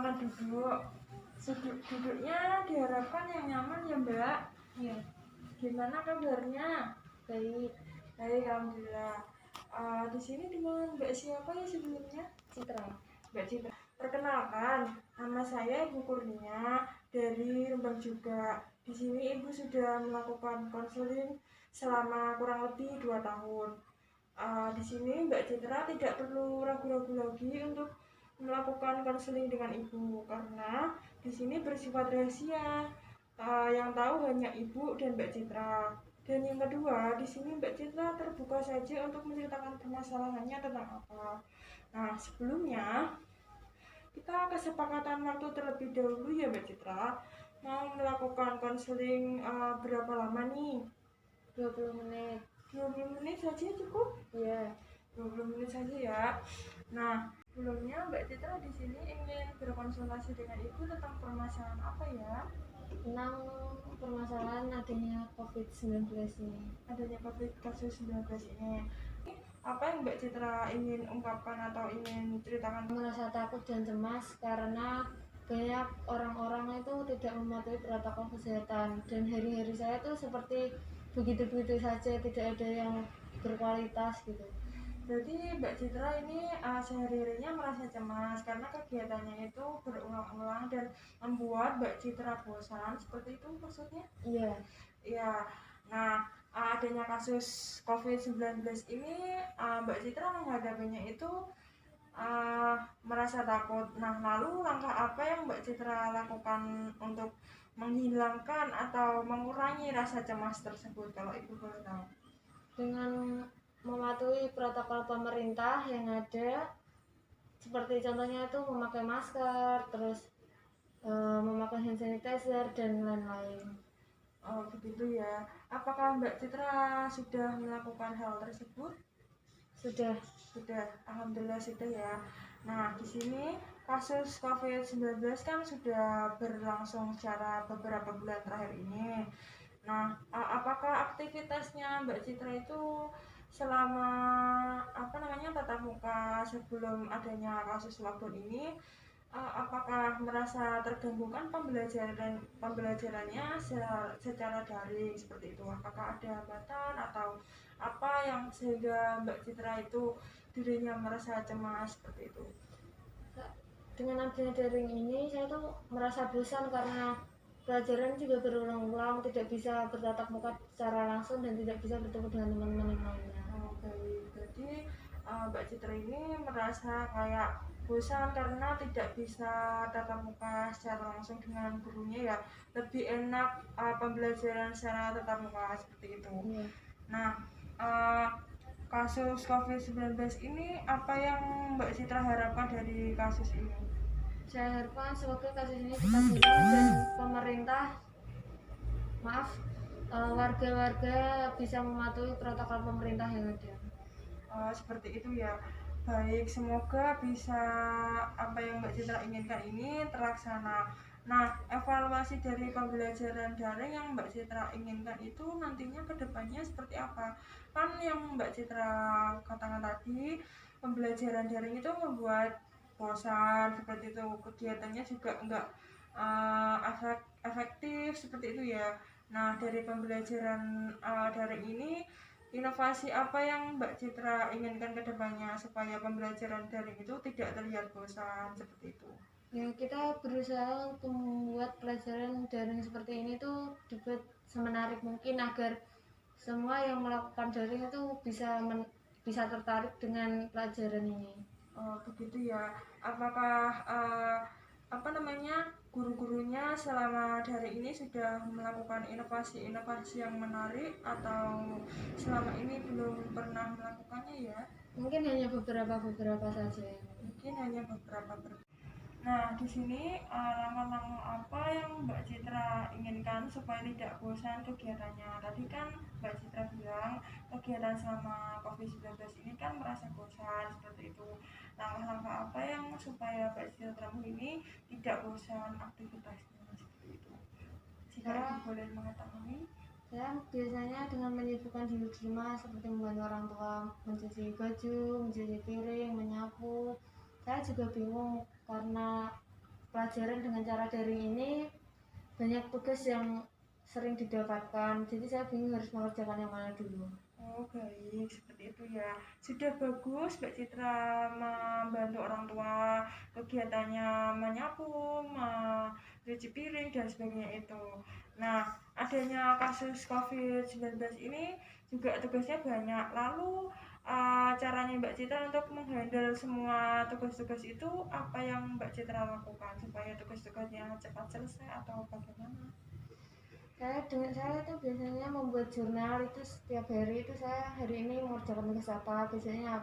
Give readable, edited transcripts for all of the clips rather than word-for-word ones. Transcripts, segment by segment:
Silakan duduk. Duduknya diharapkan yang nyaman ya Mbak. Iya. Gimana kabarnya? Baik. Baik, alhamdulillah. Di sini dengan Mbak siapa ya sebelumnya? Citra. Mbak Citra. Perkenalkan, nama saya Ibu Kurnia dari Rembang juga. Di sini Ibu sudah melakukan konseling selama kurang lebih 2 tahun. Di sini Mbak Citra tidak perlu ragu-ragu lagi untuk melakukan konseling dengan Ibu karena di sini bersifat rahasia. Yang tahu hanya Ibu dan Mbak Citra. Dan yang kedua, di sini Mbak Citra terbuka saja untuk menceritakan permasalahannya tentang apa. Nah, sebelumnya kita kesepakatan waktu terlebih dahulu ya Mbak Citra. Mau melakukan konseling berapa lama nih? 20 menit. 20 menit saja cukup? Iya. 20 menit saja ya. Nah, sebelumnya Mbak Citra di sini ingin berkonsultasi dengan Ibu tentang permasalahan apa ya? Tentang permasalahan adanya COVID-19 ini. Adanya kasus 19 ini. Apa yang Mbak Citra ingin ungkapkan atau ingin ceritakan? Merasa takut dan cemas karena banyak orang-orang itu tidak mematuhi protokol kesehatan, dan hari-hari saya tuh seperti begitu-begitu saja, tidak ada yang berkualitas gitu. Berarti Mbak Citra ini sehari-harinya merasa cemas karena kegiatannya itu berulang-ulang dan membuat Mbak Citra bosan, seperti itu maksudnya? Iya. Iya. Nah, adanya kasus COVID-19 ini Mbak Citra menghadapinya itu merasa takut. Nah, lalu langkah apa yang Mbak Citra lakukan untuk menghilangkan atau mengurangi rasa cemas tersebut kalau Ibu boleh tahu? Dengan mematuhi protokol pemerintah yang ada, seperti contohnya itu memakai masker, terus memakai hand sanitizer dan lain-lain. Oh, begitu ya. Apakah Mbak Citra sudah melakukan hal tersebut? Sudah. Alhamdulillah sudah ya. Nah, di sini kasus COVID-19 kan sudah berlangsung secara beberapa bulan terakhir ini. Nah, apakah aktivitasnya Mbak Citra itu selama tatap muka sebelum adanya kasus lockdown ini, apakah merasa terganggu kan pembelajarannya secara daring seperti itu? Apakah ada hambatan atau apa yang sehingga Mbak Citra itu dirinya merasa cemas seperti itu? Dengan adanya daring ini saya tuh merasa bosan karena pelajaran juga berulang-ulang, tidak bisa bertatap muka secara langsung dan tidak bisa bertemu dengan teman-teman yang lainnya. Oh, baik. Jadi Mbak Citra ini merasa kayak bosan karena tidak bisa tatap muka secara langsung dengan gurunya ya. Lebih enak pembelajaran secara tatap muka seperti itu. Iya. Nah, kasus COVID-19 ini apa yang Mbak Citra harapkan dari kasus ini? Saya harapkan semoga kasus ini cepat hilang dan warga-warga bisa mematuhi protokol pemerintah yang ada. Seperti itu ya. Baik, semoga bisa apa yang Mbak Citra inginkan ini terlaksana. Nah, evaluasi dari pembelajaran daring yang Mbak Citra inginkan itu nantinya ke depannya seperti apa? Kan yang Mbak Citra katakan tadi, pembelajaran daring itu membuat bosan seperti itu, kegiatannya juga enggak efektif seperti itu ya. Nah, dari pembelajaran daring ini, inovasi apa yang Mbak Citra inginkan ke depannya supaya pembelajaran daring itu tidak terlihat bosan seperti itu? Ya, kita berusaha untuk membuat pelajaran daring seperti ini tuh dibuat semenarik mungkin agar semua yang melakukan daring itu bisa tertarik dengan pelajaran ini. Oh, begitu ya. Apakah guru-gurunya selama daring ini sudah melakukan inovasi-inovasi yang menarik atau selama ini belum pernah melakukannya ya? Mungkin hanya beberapa saja. Nah, di sini langkah-langkah apa yang Mbak Citra inginkan supaya tidak bosan kegiatannya? Tadi kan Mbak Citra bilang kegiatan selama COVID-19 ini kan merasa bosan seperti itu. Langkah-langkah apa yang supaya Mbak Citra ini tidak bosan aktivitasnya seperti itu? Jika Ibu boleh mengetahui. Saya biasanya dengan menyibukkan diri di rumah seperti membantu orang tua mencuci baju, mencuci piring, menyapu. Saya juga bingung karena pelajaran dengan cara daring ini banyak tugas yang sering didapatkan, jadi saya bingung harus mengerjakan yang mana dulu. Oh baik, seperti itu ya. Sudah bagus Mbak Citra membantu orang tua, kegiatannya menyapu, mencuci piring dan sebagainya itu. Nah, adanya kasus COVID-19 ini juga tugasnya banyak. Lalu caranya Mbak Citra untuk menghandle semua tugas-tugas itu apa yang Mbak Citra lakukan supaya tugas-tugasnya cepat selesai atau bagaimana? Saya tuh biasanya membuat jurnal itu setiap hari itu saya hari ini mengerjakan tugas apa, biasanya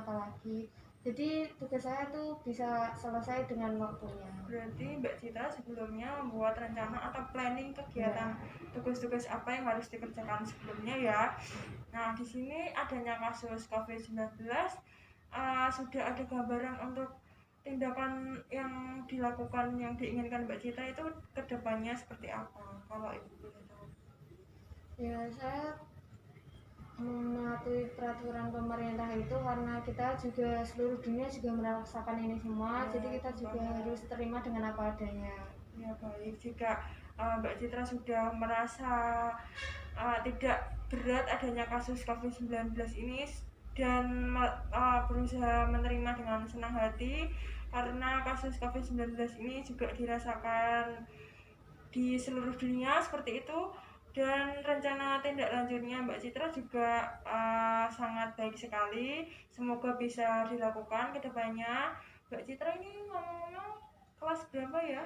apa lagi. Jadi tugas saya tuh bisa selesai dengan waktunya. Berarti Mbak Citra sebelumnya membuat rencana atau planning kegiatan tugas-tugas apa yang harus dikerjakan sebelumnya ya. Nah, di sini adanya kasus COVID-19, sudah ada gambaran untuk tindakan yang dilakukan yang diinginkan Mbak Citra itu kedepannya seperti apa? Kalau Ibu boleh tahu. Ya, saya mematuhi peraturan pemerintah itu karena kita juga seluruh dunia juga merasakan ini semua, Ya, jadi kita juga harus terima dengan apa adanya. Ya baik, jika Mbak Citra sudah merasa tidak berat adanya kasus COVID-19 ini dan berusaha menerima dengan senang hati karena kasus COVID-19 ini juga dirasakan di seluruh dunia seperti itu, dan rencana tindak lanjutnya Mbak Citra juga sangat baik sekali, semoga bisa dilakukan ke depannya. Mbak Citra ini ngomong-ngomong kelas berapa ya?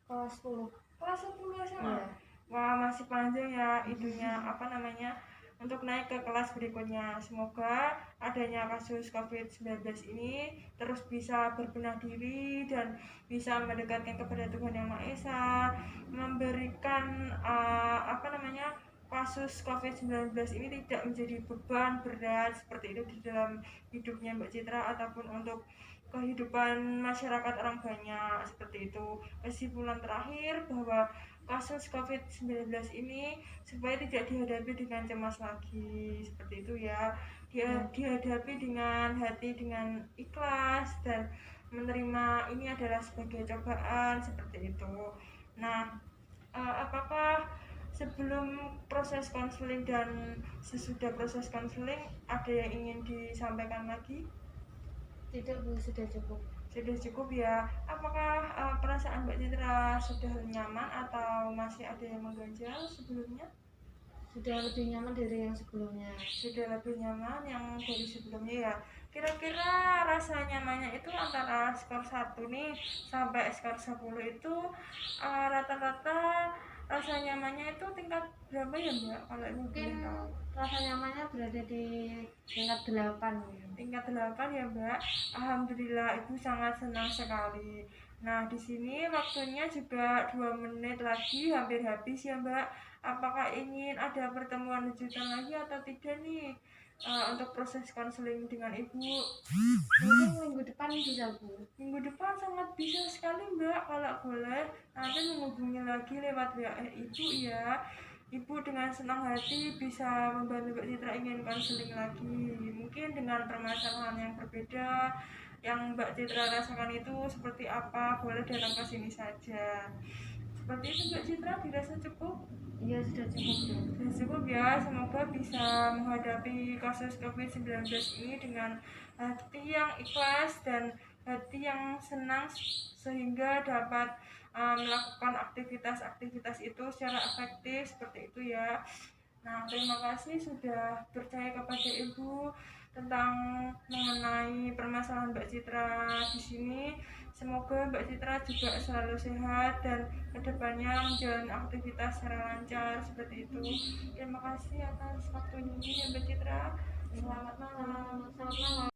Kelas 10. Kelas 10 SMA. Iya. Wah, masih panjang ya itunya untuk naik ke kelas berikutnya. Semoga adanya kasus COVID-19 ini terus bisa berbenah diri dan bisa mendekatkan kepada Tuhan Yang Maha Esa, memberikan kasus COVID-19 ini tidak menjadi beban berat seperti itu di dalam hidupnya Mbak Citra ataupun untuk kehidupan masyarakat orang banyak seperti itu. Kesimpulan terakhir bahwa kasus COVID-19 ini supaya tidak dihadapi dengan cemas lagi seperti itu ya, dihadapi dengan hati, dengan ikhlas dan menerima ini adalah sebagai cobaan seperti itu. Nah, apakah sebelum proses konseling dan sesudah proses konseling ada yang ingin disampaikan lagi? Tidak, Bu, sudah cukup. Sudah cukup ya. Apakah perasaan Mbak Citra sudah nyaman atau masih ada yang mengganjal sebelumnya? Sudah lebih nyaman dari yang sebelumnya. Sudah lebih nyaman yang dari sebelumnya ya. Kira-kira rasa nyamannya itu antara skor 1 nih sampai skor 10 itu rata-rata rasa nyamannya itu tingkat berapa ya Mbak? Kalau Mungkin rasa nyamannya berada di tingkat 8. Tingkat 8 ya Mbak. Alhamdulillah, Ibu sangat senang sekali. Nah, di sini waktunya juga 2 menit lagi hampir habis ya Mbak. Apakah ingin ada pertemuan lanjutan lagi atau tidak nih untuk proses konseling dengan Ibu? Mungkin minggu depan bisa, Bu. Minggu depan sangat bisa sekali Mbak, kalau boleh nanti menghubungi lagi lewat WA Ibu ya. Ibu dengan senang hati bisa membantu Mbak Citra ingin konseling lagi, mungkin dengan permasalahan yang berbeda yang Mbak Citra rasakan itu seperti apa, boleh datang ke sini saja. Seperti itu Mbak Citra, dirasa cukup? Iya, sudah cukup, Bu. Sudah cukup ya, semoga bisa menghadapi kasus COVID-19 ini dengan hati yang ikhlas dan hati yang senang sehingga dapat melakukan aktivitas-aktivitas itu secara efektif seperti itu ya. Nah, terima kasih sudah percaya kepada Ibu tentang mengenai permasalahan Mbak Citra di sini. Semoga Mbak Citra juga selalu sehat dan kedepannya menjalani aktivitas secara lancar seperti itu. Terima kasih atas waktunya ya Mbak Citra. Selamat malam. Selamat malam.